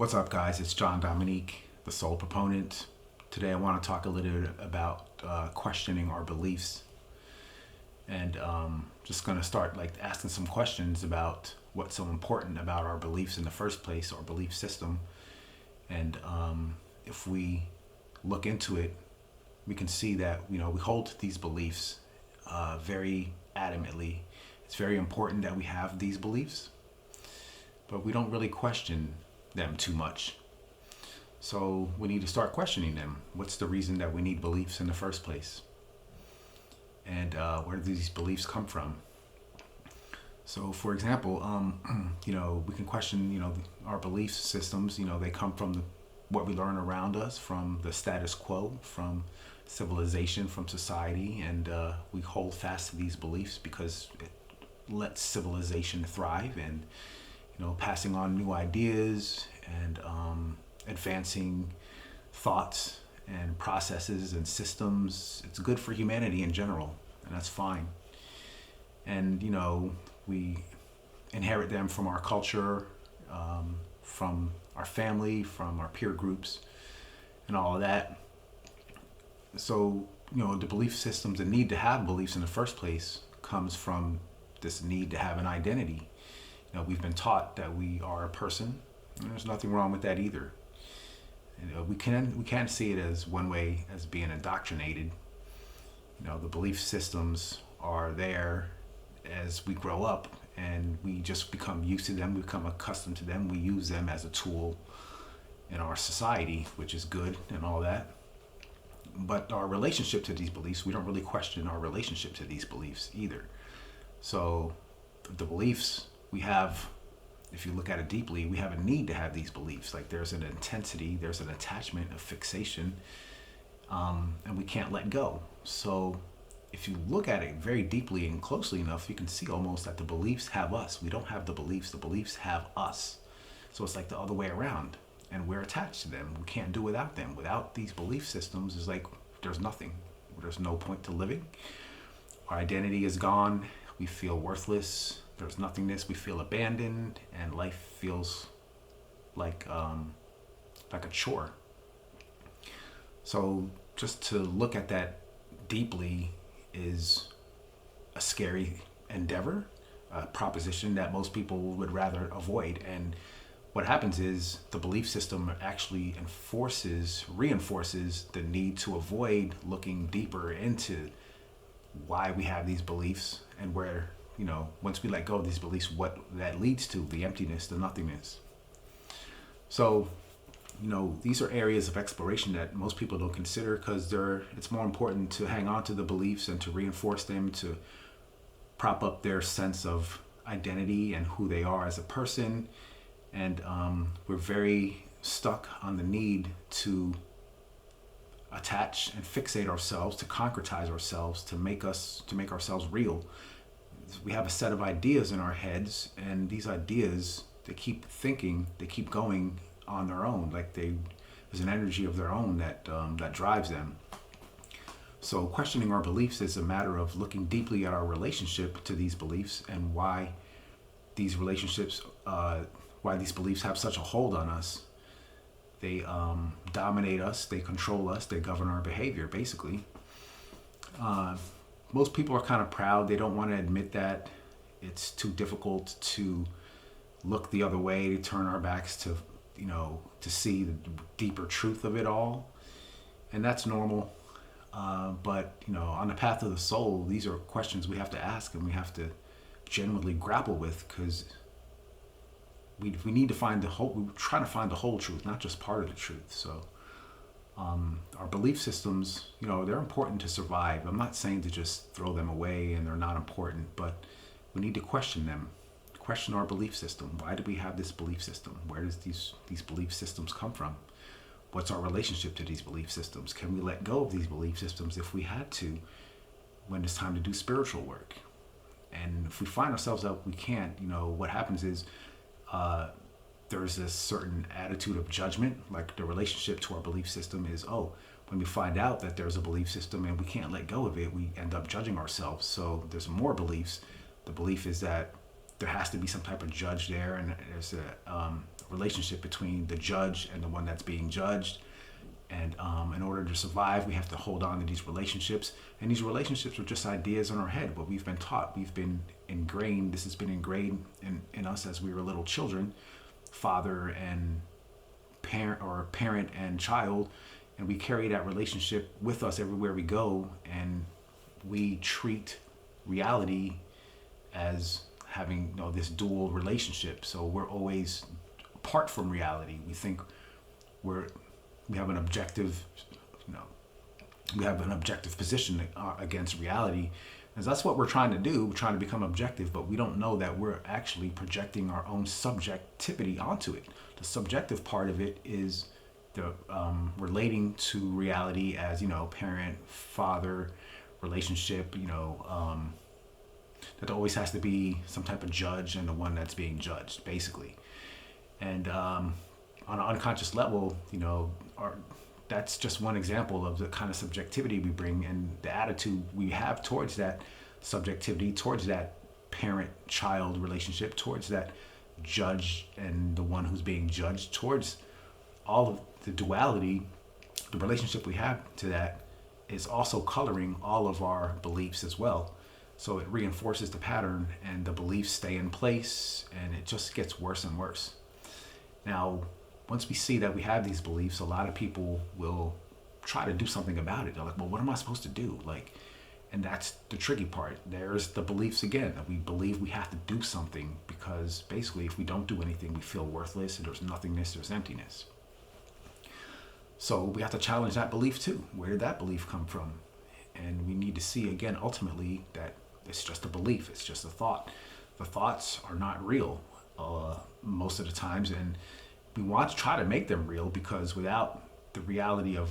What's up, guys? It's John Dominique, the Soul Proponent. Today, I want to talk a little bit about questioning our beliefs, and just going to start asking some questions about what's so important about our beliefs in the first place, our belief system, and if we look into it, we can see that we hold these beliefs very adamantly. It's very important that we have these beliefs, but we don't really question them too much. So we need to start questioning them. What's the reason that we need beliefs in the first place? And where do these beliefs come from? So, for example, we can question, our belief systems. They come from what we learn around us, from the status quo, from civilization, from society, and we hold fast to these beliefs because it lets civilization thrive, and passing on new ideas and advancing thoughts and processes and systems. It's good for humanity in general, and that's fine. And we inherit them from our culture, from our family, from our peer groups, and all of that. So the belief systems, the need to have beliefs in the first place, comes from this need to have an identity. We've been taught that we are a person, and there's nothing wrong with that either. We can't see it as one way as being indoctrinated. The belief systems are there as we grow up, and we just become used to them. We become accustomed to them. We use them as a tool in our society, which is good and all that. But our relationship to these beliefs, we don't really question our relationship to these beliefs either. So the beliefs we have, if you look at it deeply, we have a need to have these beliefs. Like there's an intensity, there's an attachment, a fixation, and we can't let go. So if you look at it very deeply and closely enough, you can see almost that the beliefs have us. We don't have the beliefs have us. So it's like the other way around, and we're attached to them. We can't do without them. Without these belief systems, it's like there's nothing. There's no point to living. Our identity is gone. We feel worthless. There's nothingness. We feel abandoned, and life feels like a chore. So just to look at that deeply is a scary endeavor, a proposition that most people would rather avoid. And what happens is the belief system actually reinforces the need to avoid looking deeper into why we have these beliefs, and where once we let go of these beliefs, what that leads to, the emptiness, the nothingness. So, these are areas of exploration that most people don't consider, because it's more important to hang on to the beliefs and to reinforce them, to prop up their sense of identity and who they are as a person. And we're very stuck on the need to attach and fixate ourselves, to concretize ourselves, to make ourselves real. We have a set of ideas in our heads, and these ideas, they keep going on their own. Like there's an energy of their own that drives them. So questioning our beliefs is a matter of looking deeply at our relationship to these beliefs, and why these beliefs have such a hold on us. They dominate us, they control us, they govern our behavior, basically. Most people are kind of proud. They don't want to admit that. It's too difficult to look the other way, to turn our backs to see the deeper truth of it all. And that's normal. But on the path of the soul, these are questions we have to ask, and we have to genuinely grapple with, because we need to find we're trying to find the whole truth, not just part of the truth. So our belief systems, they're important to survive. I'm not saying to just throw them away and they're not important, but we need to question them, question our belief system. Why do we have this belief system? Where does these belief systems come from? What's our relationship to these belief systems? Can we let go of these belief systems if we had to, when it's time to do spiritual work? And if we find ourselves out, we can't, what happens is there's this certain attitude of judgment. Like the relationship to our belief system is, when we find out that there's a belief system and we can't let go of it, we end up judging ourselves. So there's more beliefs. The belief is that there has to be some type of judge there, and there's a relationship between the judge and the one that's being judged. And in order to survive, we have to hold on to these relationships. And these relationships are just ideas in our head, what we've been taught. We've been ingrained. This has been ingrained in us as we were little children, father and parent, or parent and child. And we carry that relationship with us everywhere we go. And we treat reality as having, this dual relationship. So we're always apart from reality. We think we have an objective, we have an objective position against reality. And that's what we're trying to do. We're trying to become objective, but we don't know that we're actually projecting our own subjectivity onto it. The subjective part of it is the relating to reality as, parent, father relationship, that there always has to be some type of judge and the one that's being judged, basically. And on an unconscious level, that's just one example of the kind of subjectivity we bring and the attitude we have towards that subjectivity, towards that parent-child relationship, towards that judge and the one who's being judged, towards all of the duality. The relationship we have to that is also coloring all of our beliefs as well. So it reinforces the pattern, and the beliefs stay in place, and it just gets worse and worse. Now, once we see that we have these beliefs, a lot of people will try to do something about it. They're like, well, what am I supposed to do? And that's the tricky part. There's the beliefs again, that we believe we have to do something, because basically if we don't do anything, we feel worthless, and there's nothingness, there's emptiness. So we have to challenge that belief too. Where did that belief come from? And we need to see again, ultimately, that it's just a belief. It's just a thought. The thoughts are not real most of the times, and we want to try to make them real, because without the reality of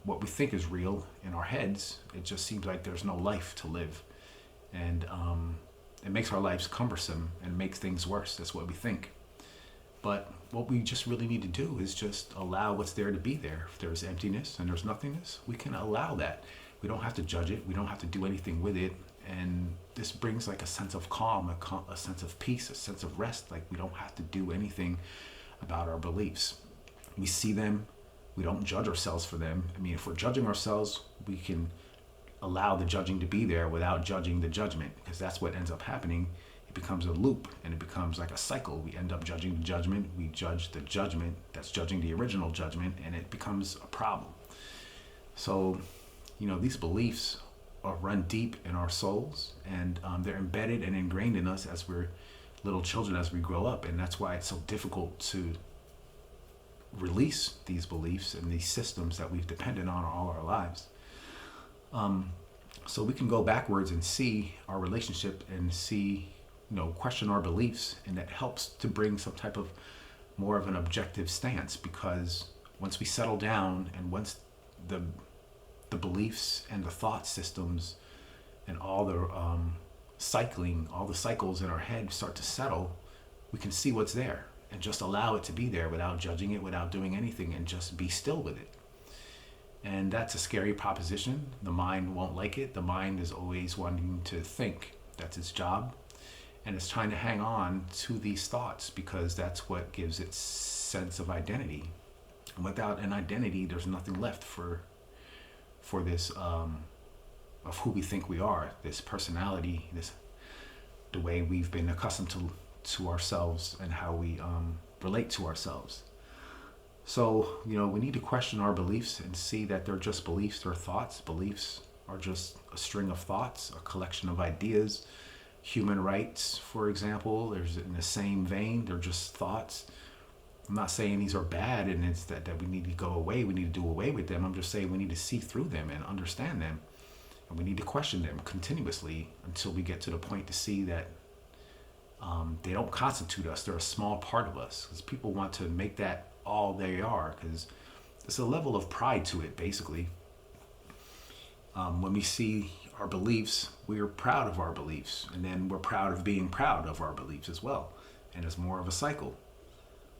what we think is real in our heads, it just seems like there's no life to live, and it makes our lives cumbersome and makes things worse. That's what we think. But what we just really need to do is just allow what's there to be there. If there's emptiness and there's nothingness, we can allow that. We don't have to judge it. We don't have to do anything with it. And this brings like a sense of calm, a sense of peace, a sense of rest. Like we don't have to do anything about our beliefs. We see them. We don't judge ourselves for them. I mean, if we're judging ourselves, we can allow the judging to be there without judging the judgment, because that's what ends up happening. It becomes a loop, and it becomes like a cycle. We end up judging the judgment. We judge the judgment that's judging the original judgment, and it becomes a problem. So, these beliefs are run deep in our souls, and they're embedded and ingrained in us as we're little children, as we grow up. And that's why it's so difficult to release these beliefs and these systems that we've depended on all our lives. So we can go backwards and see our relationship and see, question our beliefs, and that helps to bring some type of more of an objective stance, because once we settle down and once the beliefs and the thought systems and all the all the cycles in our head start to settle, we can see what's there and just allow it to be there without judging it, without doing anything, and just be still with it. And that's a scary proposition. The mind won't like it. The mind is always wanting to think. That's its job. And it's trying to hang on to these thoughts, because that's what gives it sense of identity. And without an identity, there's nothing left for this of who we think we are, this personality, the way we've been accustomed to ourselves and how we relate to ourselves. So, we need to question our beliefs and see that they're just beliefs, they're thoughts. Beliefs are just a string of thoughts, a collection of ideas. Human rights, for example, there's in the same vein, they're just thoughts. I'm not saying these are bad and it's that we need to go away, we need to do away with them. I'm just saying we need to see through them and understand them. And we need to question them continuously until we get to the point to see that they don't constitute us. They're a small part of us. Because people want to make that all they are, because there's a level of pride to it, basically. When we see our beliefs, we are proud of our beliefs, and then we're proud of being proud of our beliefs as well. And it's more of a cycle.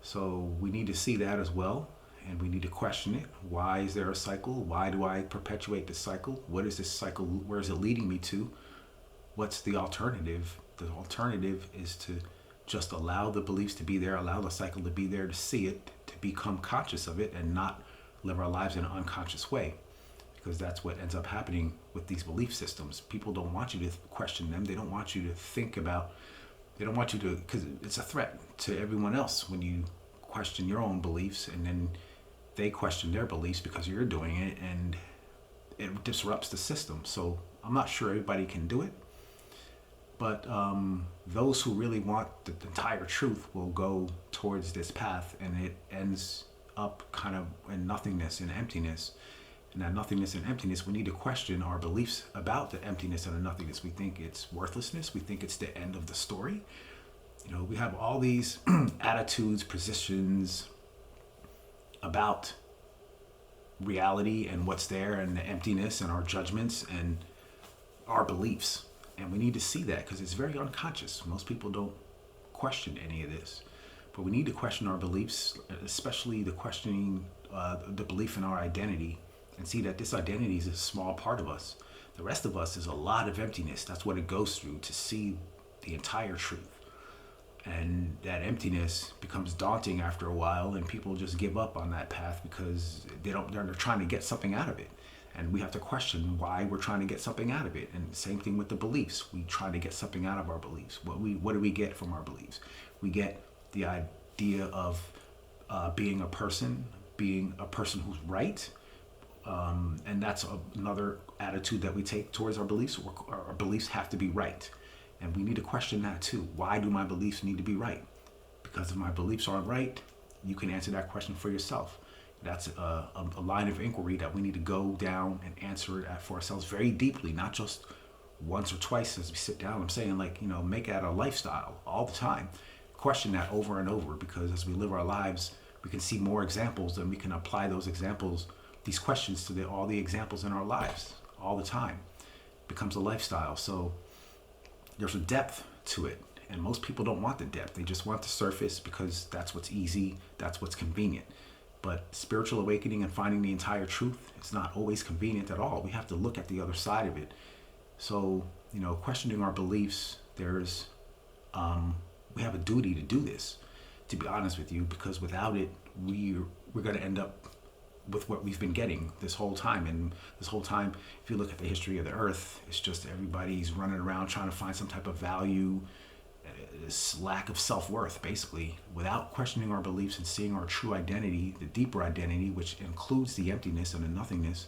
So we need to see that as well, and we need to question it. Why is there a cycle? Why do I perpetuate this cycle? What is this cycle? Where is it leading me to? What's the alternative? The alternative is to just allow the beliefs to be there, allow the cycle to be there, to see it, to become conscious of it, and not live our lives in an unconscious way. Because that's what ends up happening with these belief systems. People don't want you to question them. They don't want you to think about, they don't want you to, because it's a threat to everyone else when you question your own beliefs, and then they question their beliefs because you're doing it, and it disrupts the system. So I'm not sure everybody can do it, but those who really want the entire truth will go towards this path, and it ends up kind of in nothingness and emptiness. And that nothingness and emptiness, we need to question our beliefs about the emptiness and the nothingness. We think it's worthlessness. We think it's the end of the story. You know, we have all these attitudes, positions about reality and what's there, and the emptiness, and our judgments and our beliefs. And we need to see that because it's very unconscious. Most people don't question any of this. But we need to question our beliefs, especially the questioning, the belief in our identity, and see that this identity is a small part of us. The rest of us is a lot of emptiness. That's what it goes through to see the entire truth. And that emptiness becomes daunting after a while, and people just give up on that path because they're trying to get something out of it. And we have to question why we're trying to get something out of it. And the same thing with the beliefs. We try to get something out of our beliefs. What do we get from our beliefs? We get the idea of being a person who's right. And that's another attitude that we take towards our beliefs. Our beliefs have to be right. And we need to question that too. Why do my beliefs need to be right? Because if my beliefs aren't right, you can answer that question for yourself. That's a line of inquiry that we need to go down and answer it for ourselves very deeply, not just once or twice as we sit down. I'm saying, make that a lifestyle all the time. Question that over and over, because as we live our lives, we can see more examples, and we can apply those examples, these questions, to all the examples in our lives all the time. It becomes a lifestyle. So there's a depth to it, and most people don't want the depth. They just want the surface because that's what's easy, that's what's convenient. But spiritual awakening and finding the entire truth is not always convenient at all. We have to look at the other side of it. So, questioning our beliefs, we have a duty to do this, to be honest with you, because without it, we're going to end up with what we've been getting this whole time. And this whole time, if you look at the history of the earth, it's just everybody's running around trying to find some type of value, this lack of self-worth, basically. Without questioning our beliefs and seeing our true identity, the deeper identity, which includes the emptiness and the nothingness,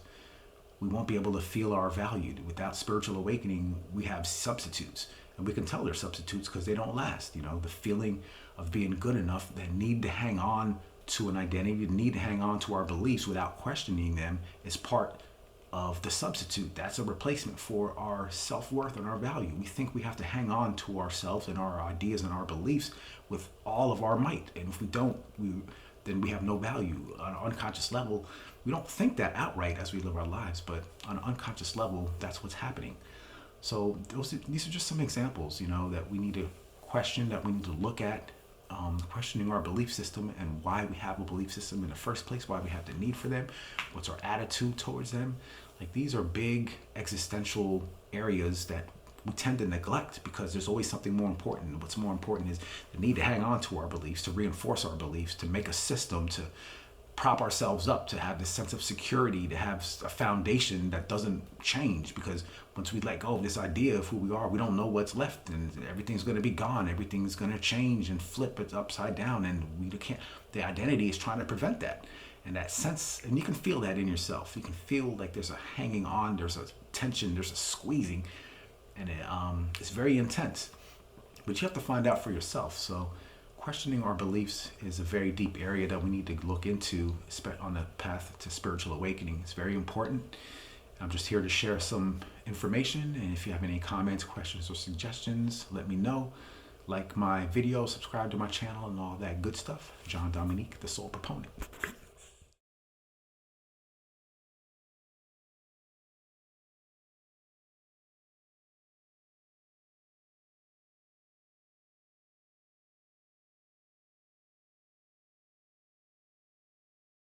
we won't be able to feel our value. Without spiritual awakening, we have substitutes, and we can tell they're substitutes because they don't last. The feeling of being good enough, that need to hang on to an identity, the need to hang on to our beliefs without questioning them, is part of the substitute. That's a replacement for our self-worth and our value. We think we have to hang on to ourselves and our ideas and our beliefs with all of our might. And if we don't, then we have no value. On an unconscious level, we don't think that outright as we live our lives, but on an unconscious level, that's what's happening. So these are just some examples, that we need to question, that we need to look at, questioning our belief system and why we have a belief system in the first place, why we have the need for them, what's our attitude towards them. These are big existential areas that we tend to neglect because there's always something more important. What's more important is the need to hang on to our beliefs, to reinforce our beliefs, to make a system, to prop ourselves up, to have this sense of security, to have a foundation that doesn't change. Because once we let go of this idea of who we are, we don't know what's left, and everything's going to be gone. Everything's going to change and flip it upside down, and we can't. The identity is trying to prevent that. And that sense, and you can feel that in yourself. You can feel like there's a hanging on, there's a tension, there's a squeezing, and it's very intense. But you have to find out for yourself. So questioning our beliefs is a very deep area that we need to look into on the path to spiritual awakening. It's very important. I'm just here to share some information, and if you have any comments, questions, or suggestions, let me know. Like my video, subscribe to my channel, and all that good stuff. John Dominique, the Soul Proponent.